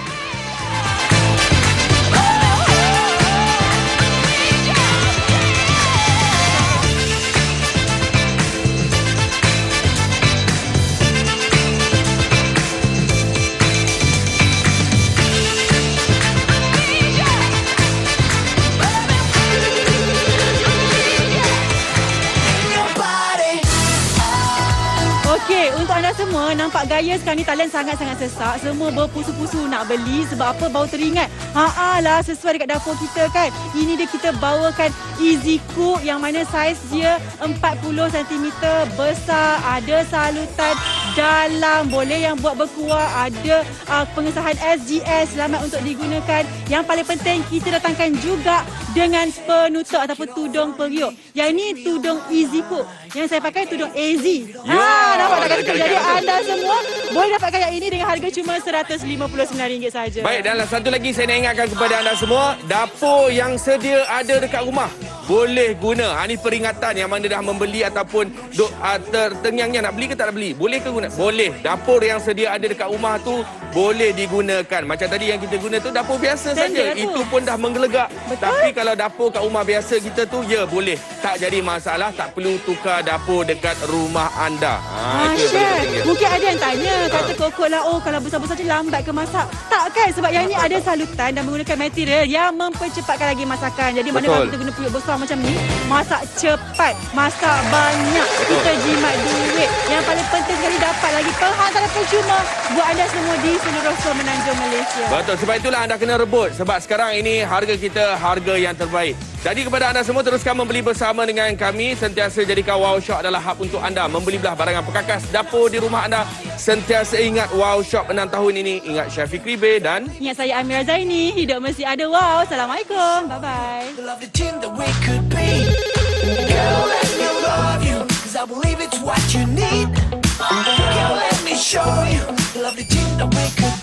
Okey, untuk anda semua, nampak gaya sekarang ni talian sangat-sangat sesak. Semua berpusu-pusu nak beli. Sebab apa? Baru teringat. Lah, sesuai dekat dapur kita kan. Ini dia kita bawakan Easy Cook yang mana saiz dia 40 cm besar. Ada salutan dalam. Boleh yang buat berkuah. Ada pengesahan SGS. Selamat untuk digunakan. Yang paling penting, kita datangkan juga dengan penutup ataupun tudung periuk. Yang ini tudung Easy Cook. Yang saya pakai tudung AZ. Nampak tak kata? Jadi anda semua boleh dapatkan yang ini dengan harga cuma RM159 saja.
Baik, dan satu lagi saya nak ingatkan kepada anda semua, dapur yang sedia ada dekat rumah boleh guna. Ini peringatan yang mana dah membeli ataupun tertengyangnya nak beli ke tak nak beli. Boleh ke guna? Boleh. Dapur yang sedia ada dekat rumah tu boleh digunakan. Macam tadi yang kita guna tu dapur biasa saja. Itu pun dah menggelegak.
Betul.
Tapi kalau dapur kat rumah biasa kita tu, ya boleh. Tak jadi masalah, tak perlu tukar dapur dekat rumah anda. Itu yang paling penting dia.
Mungkin ada yang tanya, kata kokok lah, kalau besar-besar je lambat ke masak? Tak kan? Sebab yang ni ada salutan dan menggunakan material yang mempercepatkan lagi masakan. Jadi mana kalau kita guna periuk besar macam ni, masak cepat, masak banyak, kita jimat duit. Yang paling penting sekali, dapat lagi penghantaran percuma buat anda semua di seluruh Semenanjung Malaysia.
Betul, sebab itulah anda kena rebut. Sebab sekarang ini harga kita harga yang terbaik. Jadi kepada anda semua, teruskan membeli bersama dengan kami. Sentiasa jadikan Wow Shop adalah hub untuk anda membeli belah barangan perkakas dapur di rumah anda. Sentiasa ingat Wow Shop 6 tahun ini. Ingat Syafiq Ribe dan
ingat saya Amira Zaini. Hidup mesti ada wow. Assalamualaikum. Bye-bye.
Girl, let me show you the love that we could